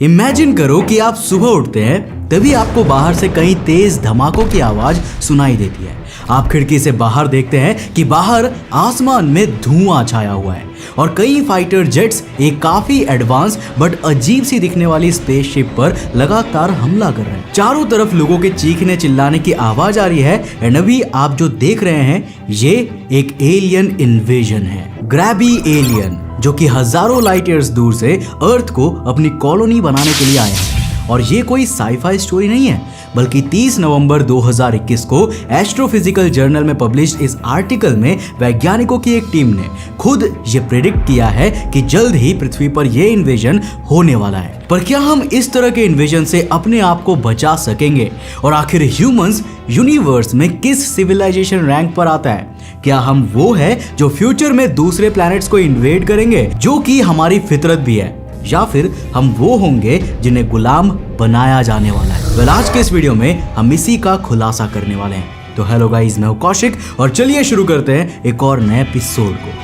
Imagine करो कि आप सुबह उठते हैं, तभी आपको बाहर से कई तेज धमाकों की आवाज सुनाई देती है। आप खिड़की से बाहर देखते हैं कि बाहर आसमान में धुआं छाया हुआ है और कई फाइटर जेट्स एक काफी एडवांस बट अजीब सी दिखने वाली स्पेसशिप पर लगातार हमला कर रहे हैं। चारों तरफ लोगों के चीखने चिल्लाने की आवाज आ रही है एंड अभी आप जो देख रहे हैं ये एक एलियन इन्वेजन है। ग्रैबी एलियन जो कि हजारों लाइट ईयर्स दूर से अर्थ को अपनी कॉलोनी बनाने के लिए आए हैं। और ये कोई साइफाई स्टोरी नहीं है, बल्कि 30 नवंबर 2021 को एस्ट्रोफिजिकल जर्नल में पब्लिश इस आर्टिकल में वैज्ञानिकों की एक टीम ने खुद ये प्रेडिक्ट किया है कि जल्द ही पृथ्वी पर ये इन्वेजन होने वाला है। पर क्या हम इस तरह के इन्वेजन से अपने आप को बचा सकेंगे? और आखिर ह्यूमंस यूनिवर्स में किस सिविलाइजेशन रैंक पर आता है? क्या हम वो है जो फ्यूचर में दूसरे प्लैनेट्स को इन्वेड करेंगे, जो कि हमारी फितरत भी है, या फिर हम वो होंगे जिन्हें गुलाम बनाया जाने वाला है? वेल, आज के इस वीडियो में हम इसी का खुलासा करने वाले हैं। तो हेलो गाइस, मैं हूं कौशिक और चलिए शुरू करते हैं एक और नए एपिसोड को।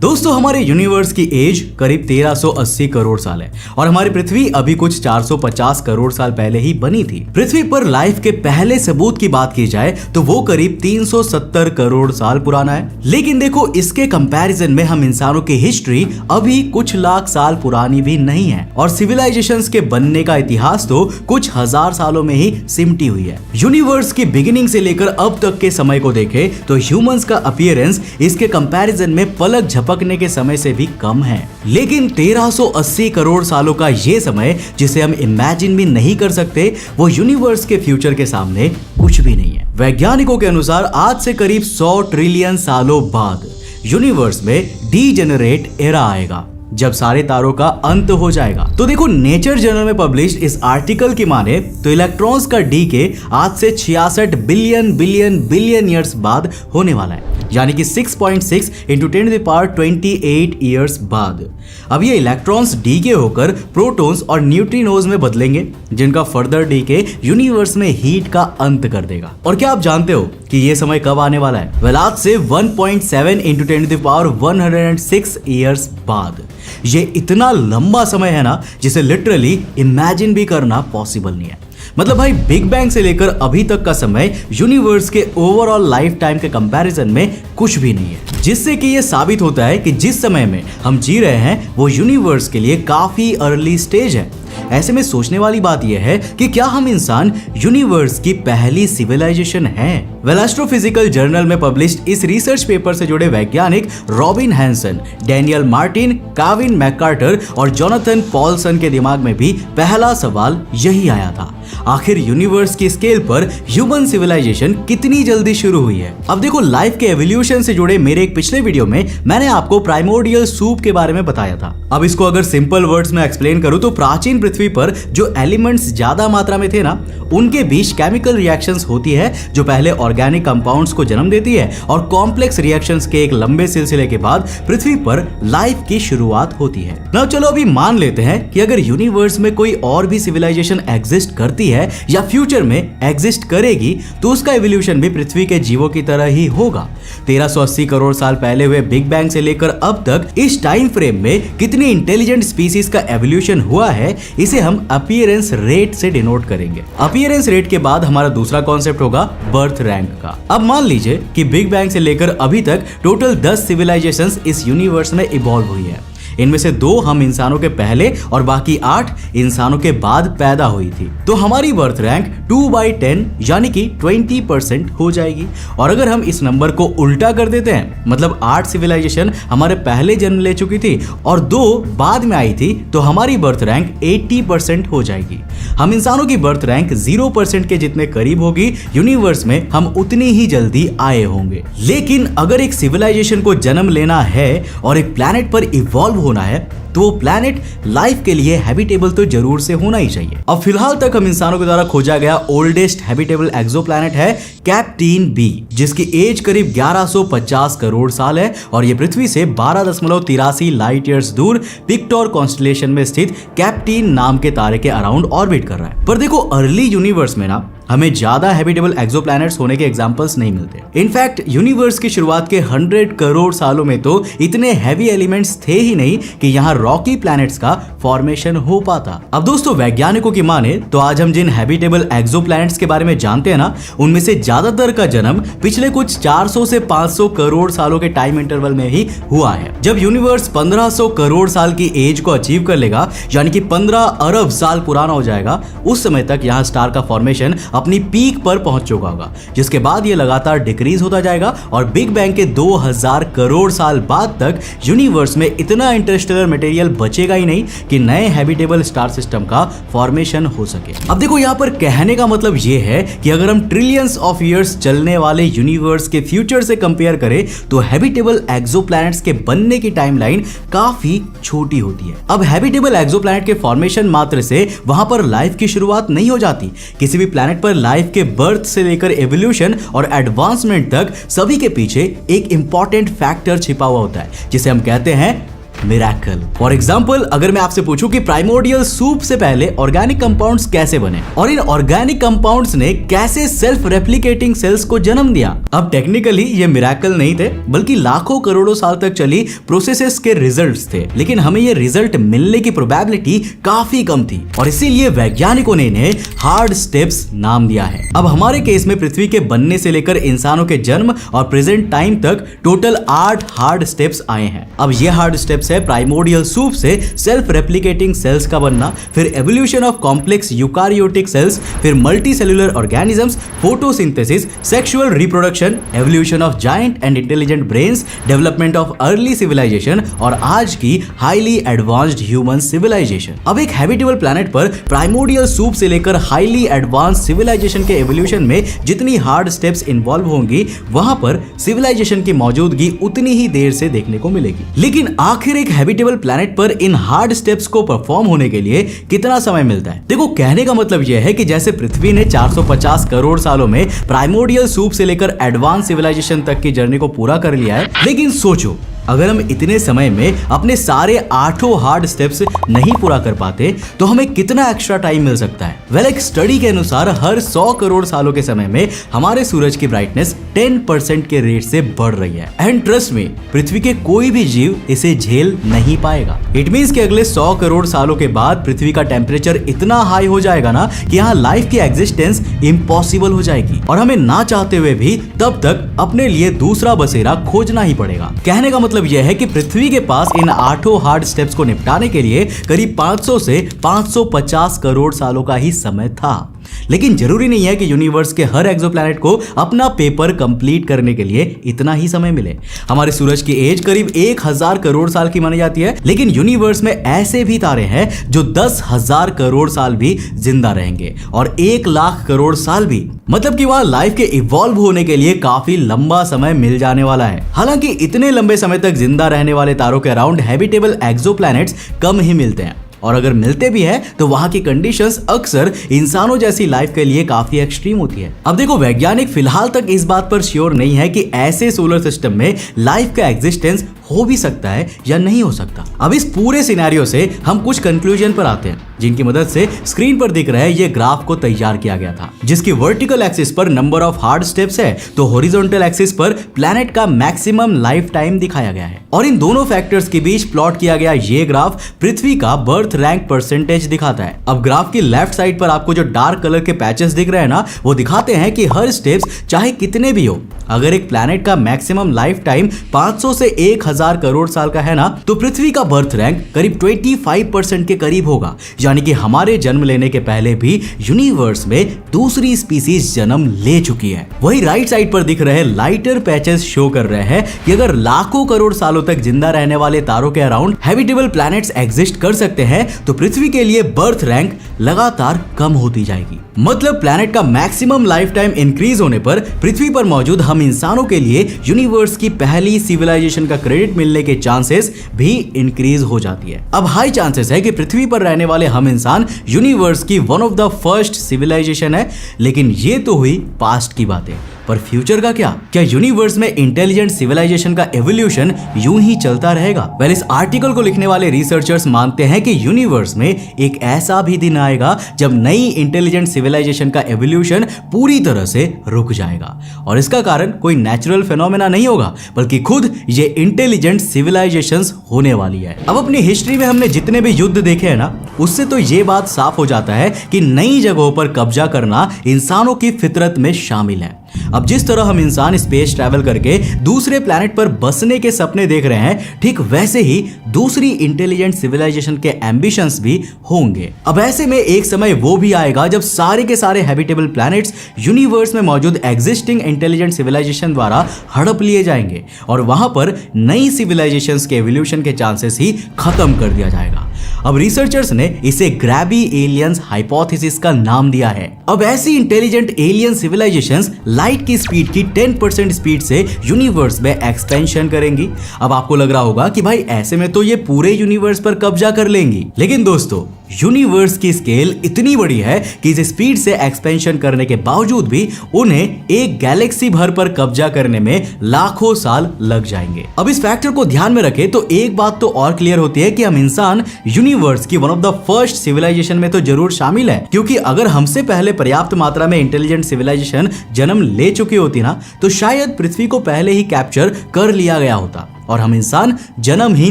दोस्तों, हमारे यूनिवर्स की एज करीब 1380 करोड़ साल है और हमारी पृथ्वी अभी कुछ 450 करोड़ साल पहले ही बनी थी। पृथ्वी पर लाइफ के पहले सबूत की बात की जाए तो वो करीब 370 करोड़ साल पुराना है। लेकिन देखो, इसके कंपैरिजन में हम इंसानों की हिस्ट्री अभी कुछ लाख साल पुरानी भी नहीं है और सिविलाइजेशंस के बनने का इतिहास तो कुछ हजार सालों में ही सिमटी हुई है। यूनिवर्स की बिगिनिंग से लेकर अब तक के समय को देखें तो ह्यूमंस का अपीयरेंस इसके कंपैरिजन में पलक पकने के समय से भी कम है। लेकिन 1380 करोड़ सालों का ये समय, जिसे हम इमेजिन भी नहीं कर सकते, वो यूनिवर्स के फ्यूचर के सामने कुछ भी नहीं है। वैज्ञानिकों के अनुसार आज से करीब 100 ट्रिलियन सालों बाद यूनिवर्स में डीजेनरेट एरा आएगा, जब सारे तारों का अंत हो जाएगा। तो देखो, नेचर जर्नल में पब्लिश इस आर्टिकल की माने तो इलेक्ट्रॉन्स का डीके आज से 66 बिलियन बिलियन बिलियन ईयर्स बाद होने वाला है, यानी कि 6.6 इंटू 10⁻28 ईयर्स बाद। अब ये इलेक्ट्रॉन्स डीके होकर प्रोटॉन्स और न्यूट्रिनोज में बदलेंगे, जिनका फर्दर डीके यूनिवर्स में हीट का अंत कर देगा। और क्या आप जानते हो कि ये समय कब आने वाला है? वेल, आज से 1.7 इंटू 10⁻106 ईयर्स बाद। ये इतना लंबा समय है ना, जिसे लिटरली इमेजिन भी करना पॉसिबल नहीं है। मतलब भाई, बिग बैंग से लेकर अभी तक का समय यूनिवर्स के ओवरऑल लाइफ टाइम के कंपैरिजन में कुछ भी नहीं है, जिससे कि ये साबित होता है कि जिस समय में हम जी रहे हैं वो यूनिवर्स के लिए काफी अर्ली स्टेज है। ऐसे में सोचने वाली बात यह है कि क्या हम इंसान यूनिवर्स की पहली सिविलाइजेशन हैं? वेल, एस्ट्रोफिजिकल जर्नल में पब्लिश्ड इस रिसर्च पेपर से जुड़े वैज्ञानिक रॉबिन हैंसन, डैनियल मार्टिन, काविन मैककार्टर और जोनाथन पॉलसन के दिमाग में भी पहला सवाल यही आया था, आखिर यूनिवर्स की स्केल पर ह्यूमन सिविलाइजेशन कितनी जल्दी शुरू हुई है? अब देखो, लाइफ के एवोल्यूशन से जुड़े मेरे एक पिछले वीडियो में मैंने आपको प्राइमोर्डियल सूप के बारे में बताया था। अब इसको अगर सिंपल वर्ड्स में एक्सप्लेन करूं तो प्राचीन पृथ्वी पर जो एलिमेंट्स ज्यादा मात्रा में थे ना, उनके बीच केमिकल रिएक्शंस होती है जो पहले ऑर्गेनिक कंपाउंड्स को जन्म देती है और कॉम्प्लेक्स रिएक्शंस के एक लंबे सिलसिले के बाद पृथ्वी पर लाइफ की शुरुआत होती है। ना चलो अभी मान लेते हैं कि अगर यूनिवर्स में कोई और भी सिविलाइजेशन एग्जिस्ट करती है या फ्यूचर में एग्जिस्ट करेगी, तो उसका एवोल्यूशन भी पृथ्वी के जीवों की तरह ही होगा। 1380 करोड़ साल पहले हुए बिग बैंग से लेकर अब तक इस टाइम फ्रेम में कितनी इंटेलिजेंट स्पीसीज का एवोल्यूशन हुआ है, इसे हम अपीयरेंस रेट से डिनोट करेंगे। अपीयरेंस रेट के बाद हमारा दूसरा कॉन्सेप्ट होगा बर्थ रैंक का। अब मान लीजिए कि बिग बैंग से लेकर अभी तक टोटल 10 सिविलाइजेशंस इस यूनिवर्स में इवॉल्व हुई है। इनमें से 2 हम इंसानों के पहले और बाकी 8 इंसानों के बाद पैदा हुई थी। तो हमारी बर्थ रैंक 2/10 यानी कि 20% हो जाएगी। और अगर हम इस नंबर को उल्टा कर देते हैं, मतलब 8 सिविलाइजेशन हमारे पहले जन्म ले चुकी थी और 2 बाद में आई थी, तो हमारी बर्थ रैंक 80% हो जाएगी। हम इंसानों की बर्थ रैंक 0% के जितने करीब होगी, यूनिवर्स में हम उतनी ही जल्दी आए होंगे। लेकिन अगर एक सिविलाइजेशन को जन्म लेना है और एक प्लैनेट पर इवॉल्व होना है, तो वो प्लैनेट लाइफ के लिए हैबिटेबल तो जरूर से होना ही चाहिए। अब फिलहाल तक हम इंसानों के द्वारा खोजा गया ओल्डेस्ट हैबिटेबल एक्सोप्लैनेट है कैप्टिन बी, जिसकी एज करीब 1150 करोड़ साल है और ये पृथ्वी से 12.83 लाइट ईयर्स दूर पिक्टोर कॉन्स्टलेशन में स्थित कैप्टिन नाम के तारे के अराउंड ऑर्बिट कर रहा है। पर देखो, अर्ली यूनिवर्स में ना हमें ज्यादा हैबिटेबल एक्सोप्लैनेट्स होने के एग्जांपल्स नहीं मिलते। इनफैक्ट यूनिवर्स की शुरुआत के 100 करोड़ सालों में तो इतने हैवी एलिमेंट्स थे ही नहीं कि यहाँ रॉकी प्लैनेट्स का फॉर्मेशन हो पाता। अब दोस्तों वैज्ञानिकों की माने तो आज हम जिन हैबिटेबल एक्सोप्लैनेट्स के बारे में जानते हैं ना, उनमें से ज्यादातर का जन्म पिछले कुछ 400 से 500 करोड़ सालों के टाइम इंटरवल में ही हुआ है। जब यूनिवर्स 1500 करोड़ साल की एज को अचीव कर लेगा, यानी कि 15 अरब साल पुराना हो जाएगा, उस समय तक यहाँ स्टार का फॉर्मेशन अपनी पीक पर पहुंच चुका होगा, जिसके बाद ये लगातार डिक्रीज होता जाएगा और बिग बैंग के 2000 करोड़ साल बाद तक यूनिवर्स में इतना इंटरस्टेलर मटेरियल बचेगा ही नहीं कि नए हैबिटेबल स्टार सिस्टम का फॉर्मेशन हो सके। अब देखो यहाँ पर कहने का मतलब ये है कि अगर हम ट्रिलियंस ऑफ ईयर्स चलने वाले यूनिवर्स के फ्यूचर से कंपेयर करें तो हैबिटेबल एक्सोप्लैनेट्स के बनने की टाइमलाइन काफी छोटी होती है। अब हैबिटेबल एक्सोप्लैनेट के फॉर्मेशन मात्र से वहां पर लाइफ की शुरुआत नहीं हो जाती। किसी भी प्लैनेट पर लाइफ के बर्थ से लेकर एवोल्यूशन और एडवांसमेंट तक सभी के पीछे एक इंपॉर्टेंट फैक्टर छिपा हुआ होता है, जिसे हम कहते हैं मिरेकल। फॉर एग्जाम्पल, अगर मैं आपसे पूछूं कि प्राइमोर्डियल सूप से पहले ऑर्गेनिक कंपाउंड्स कैसे बने और इन ऑर्गेनिक कंपाउंड्स ने कैसे सेल्फ रेप्लिकेटिंग सेल्स को जन्म दिया, अब टेक्निकली ये मिरेकल नहीं थे बल्कि लाखों करोड़ों साल तक चली प्रोसेसेस के रिजल्ट्स थे। लेकिन हमें ये रिजल्ट मिलने की प्रोबेबिलिटी काफी कम थी और इसीलिए वैज्ञानिकों ने इन्हें हार्ड स्टेप्स नाम दिया है। अब हमारे केस में पृथ्वी के बनने से लेकर इंसानों के जन्म और प्रेजेंट टाइम तक टोटल 8 हार्ड स्टेप्स आए हैं। अब ये हार्ड स्टेप्स है प्राइमोर्डियल सूप से सेल्फ रेप्लिकेटिंग सेल्स का बनना, फिर evolution of complex eukaryotic cells, फिर multi cellular organisms, photosynthesis, sexual reproduction, evolution of giant and intelligent brains, development of early civilization और आज की हाईली एडवांस्ड ह्यूमन सिविलाइजेशन। अब एक हैबिटेबल प्लैनेट पर प्राइमोर्डियल सूप से लेकर हाईली एडवांस्ड सिविलाइजेशन के एवोल्यूशन में जितनी हार्ड स्टेप्स इन्वॉल्व होंगी, वहां पर सिविलाइजेशन की मौजूदगी उतनी ही देर से देखने को मिलेगी। लेकिन आखिर एक हैबिटेबल प्लैनेट पर इन हार्ड स्टेप्स को परफॉर्म होने के लिए कितना समय मिलता है? देखो कहने का मतलब यह है कि जैसे पृथ्वी ने 450 करोड़ सालों में प्राइमोर्डियल सूप से लेकर एडवांस सिविलाइजेशन तक की जर्नी को पूरा कर लिया है, लेकिन सोचो अगर हम इतने समय में अपने सारे 8 हार्ड स्टेप्स नहीं पूरा कर पाते तो हमें कितना एक्स्ट्रा टाइम मिल सकता है? वेल, एक स्टडी के अनुसार हर 100 करोड़ सालों के समय में हमारे सूरज की ब्राइटनेस 10% के रेट से बढ़ रही है। एंड ट्रस्ट मी, पृथ्वी के कोई भी जीव इसे झेल नहीं पाएगा। इट मींस कि अगले 100 करोड़ सालों के बाद पृथ्वी का टेम्परेचर इतना हाई हो जाएगा ना कि यहाँ लाइफ की एग्जिस्टेंस इम्पॉसिबल हो जाएगी और हमें ना चाहते हुए भी तब तक अपने लिए दूसरा बसेरा खोजना ही पड़ेगा। कहने का मतलब यह है कि पृथ्वी के पास इन 8 हार्ड स्टेप्स को निपटाने के लिए करीब 500 से 550 करोड़ सालों का ही समय था। लेकिन जरूरी नहीं है कि यूनिवर्स के हर एक्सोप्लैनेट को अपना पेपर कंप्लीट करने के लिए इतना ही समय मिले। हमारे सूरज की एज करीब 1000 करोड़ साल की मानी जाती है, लेकिन यूनिवर्स में ऐसे भी तारे हैं जो 10,000 करोड़ साल भी जिंदा रहेंगे और 1 लाख करोड़ साल भी। मतलब कि वहां लाइफ के इवॉल्व होने के लिए काफी लंबा समय मिल जाने वाला है। हालांकि इतने लंबे समय तक जिंदा रहने वाले तारों के अराउंड हैबिटेबल एक्सोप्लैनेट्स कम ही मिलते हैं और अगर मिलते भी हैं तो वहां की कंडीशंस अक्सर इंसानों जैसी लाइफ के लिए काफी एक्सट्रीम होती है। अब देखो वैज्ञानिक फिलहाल तक इस बात पर श्योर नहीं है कि ऐसे सोलर सिस्टम में लाइफ का एग्जिस्टेंस हो भी सकता है या नहीं हो सकता। अब इस पूरे सिनेरियो से हम कुछ कंक्लूजन पर आते हैं जिनकी मदद से स्क्रीन पर दिख रहे ये ग्राफ को तैयार किया गया था, जिसकी वर्टिकल एक्सिस पर नंबर ऑफ हार्ड स्टेप्स है तो हॉरिजॉन्टल एक्सिस पर प्लैनेट का मैक्सिमम लाइफ टाइम दिखाया गया है और इन दोनों फैक्टर्स के बीच प्लॉट किया गया ये ग्राफ पृथ्वी का बर्थ रैंक परसेंटेज दिखाता है। अब ग्राफ की लेफ्ट साइड पर आपको जो डार्क कलर के पैचेस दिख रहे हैं ना, वो दिखाते हैं कि हर स्टेप्स चाहे कितने भी हो, अगर एक प्लैनेट का मैक्सिमम लाइफ टाइम 500 से 1000 करोड़ साल का है ना, तो पृथ्वी का बर्थ रैंक करीब 25% के करीब होगा। यानी कि हमारे जन्म लेने के पहले भी यूनिवर्स में दूसरी स्पीसीज जन्म ले चुकी है। वही राइट साइड पर दिख रहे लाइटर पैचेस शो कर रहे हैं कि अगर लाखों करोड़ सालों तक जिंदा रहने वाले तारों के अराउंड हैबिटेबल प्लैनेट्स एग्जिस्ट कर सकते हैं तो पृथ्वी के लिए बर्थ रैंक लगातार कम होती जाएगी। मतलब प्लैनेट का मैक्सिमम लाइफ टाइम इंक्रीज होने पर पृथ्वी पर मौजूद हम इंसानों के लिए यूनिवर्स की पहली सिविलाइजेशन का क्रेडिट मिलने के चांसेस भी इंक्रीज हो जाती है। अब हाई चांसेस है कि पृथ्वी पर रहने वाले हम इंसान यूनिवर्स की one of the first civilization है, लेकिन ये तो हुई पास्ट की बातें। पर फ्यूचर का क्या यूनिवर्स में इंटेलिजेंट सिविलाइजेशन का एवोल्यूशन यूं ही चलता रहेगा? वेल, इस आर्टिकल को लिखने वाले रिसर्चर्स मानते हैं कि यूनिवर्स में एक ऐसा भी दिन आएगा जब नई इंटेलिजेंट सिविलाइजेशन का एवोल्यूशन पूरी तरह से रुक जाएगा। और इसका कारण कोई नेचुरल फेनोमेना नहीं होगा, बल्कि खुद ये इंटेलिजेंट सिविलाइजेशंस होने वाली है। अब अपनी हिस्ट्री में हमने जितने भी युद्ध देखे हैं ना, उससे तो ये बात साफ हो जाता है कि नई जगहों पर कब्जा करना इंसानों की फितरत में शामिल है। अब जिस तरह हम इंसान स्पेस ट्रैवल करके दूसरे प्लैनेट पर बसने के सपने देख रहे हैं, ठीक वैसे ही दूसरी इंटेलिजेंट सिविलाइजेशन के एम्बिशंस भी होंगे। अब ऐसे में एक समय वो भी आएगा जब सारे के सारे हैबिटेबल प्लैनेट्स यूनिवर्स में मौजूद एग्जिस्टिंग इंटेलिजेंट सिविलाइजेशन द्वारा हड़प लिए जाएंगे और वहां पर नई सिविलाइजेशंस के एवोल्यूशन के चांसेस ही खत्म कर दिया जाएगा। अब रिसर्चर्स ने इसे ग्रैबी एलियंस हाइपोथेसिस का नाम दिया है। अब ऐसी इंटेलिजेंट एलियन सिविलाइजेशंस लाइट की स्पीड की 10% स्पीड से यूनिवर्स में एक्सपेंशन करेंगी। अब आपको लग रहा होगा कि भाई ऐसे में तो ये पूरे यूनिवर्स पर कब्जा कर लेंगी, लेकिन दोस्तों यूनिवर्स की स्केल इतनी बड़ी है कि इस स्पीड से एक्सपेंशन करने के बावजूद भी उन्हें एक गैलेक्सी भर पर कब्जा करने में लाखों साल लग जाएंगे। अब इस फैक्टर को ध्यान में रखें तो एक बात तो और क्लियर होती है कि हम इंसान यूनिवर्स की one of the first civilization में तो जरूर शामिल है, क्योंकि अगर हमसे पहले पर्याप्त मात्रा में इंटेलिजेंट सिविलाइजेशन जन्म ले चुकी होती ना, तो शायद पृथ्वी को पहले ही कैप्चर कर लिया गया होता और हम इंसान जन्म ही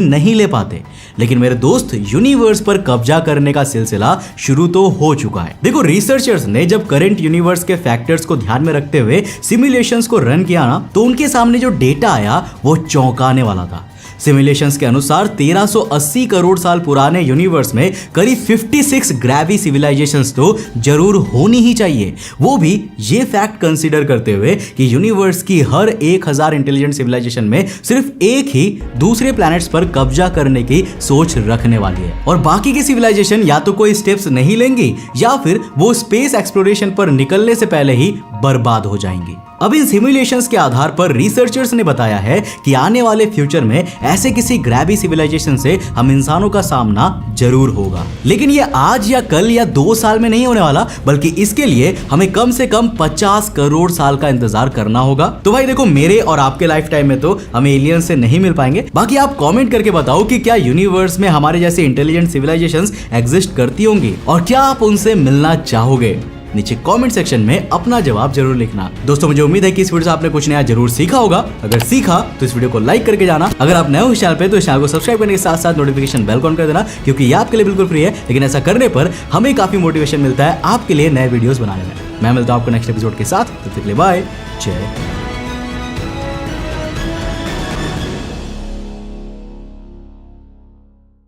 नहीं ले पाते। लेकिन मेरे दोस्त, यूनिवर्स पर कब्जा करने का सिलसिला शुरू तो हो चुका है। देखो, रिसर्चर्स ने जब करंट यूनिवर्स के फैक्टर्स को ध्यान में रखते हुए सिमुलेशंस को रन किया ना, तो उनके सामने जो डेटा आया वो चौंकाने वाला था। सिमुलेशंस के अनुसार 1380 करोड़ साल पुराने यूनिवर्स में करीब 56 ग्रैवी सिविलाइजेशंस तो जरूर होनी ही चाहिए, वो भी ये फैक्ट कंसीडर करते हुए कि यूनिवर्स की हर 1000 इंटेलिजेंट सिविलाइजेशन में सिर्फ एक ही दूसरे प्लैनेट्स पर कब्जा करने की सोच रखने वाली है और बाकी की सिविलाइजेशन या तो कोई स्टेप्स नहीं लेंगी या फिर वो स्पेस एक्सप्लोरेशन पर निकलने से पहले ही बर्बाद हो जाएंगी। अब इन सिमुलेशंस के आधार पर रिसर्चर्स ने बताया है कि आने वाले फ्यूचर में ऐसे किसी ग्रैबी सिविलाइजेशन से हम इंसानों का सामना जरूर होगा, लेकिन ये आज या कल या 2 साल में नहीं होने वाला, बल्कि इसके लिए हमें कम से कम 50 करोड़ साल का इंतजार करना होगा। तो भाई देखो, मेरे और आपके लाइफ टाइम में तो हम एलियंस से नहीं मिल पाएंगे। बाकी आप कॉमेंट करके बताओ कि क्या यूनिवर्स में हमारे जैसे इंटेलिजेंट सिविलाइजेशंस एग्जिस्ट करती होंगी और क्या आप उनसे मिलना चाहोगे? नीचे कमेंट सेक्शन में अपना जवाब जरूर लिखना। दोस्तों, मुझे उम्मीद है कि इस वीडियो से आपने कुछ नया जरूर सीखा होगा। अगर सीखा तो इस वीडियो को लाइक करके जाना। अगर आप नए हो इस चैनल पे तो इस चैनल को सब्सक्राइब करने के साथ साथ नोटिफिकेशन बेल ऑन कर देना, क्योंकि ये आपके लिए बिल्कुल फ्री है, लेकिन ऐसा करने पर हमें काफी मोटिवेशन मिलता है आपके लिए नए वीडियोस बनाने में। मैं मिलता हूं आपको नेक्स्ट एपिसोड के साथ। तब तक के लिए बाय, जय।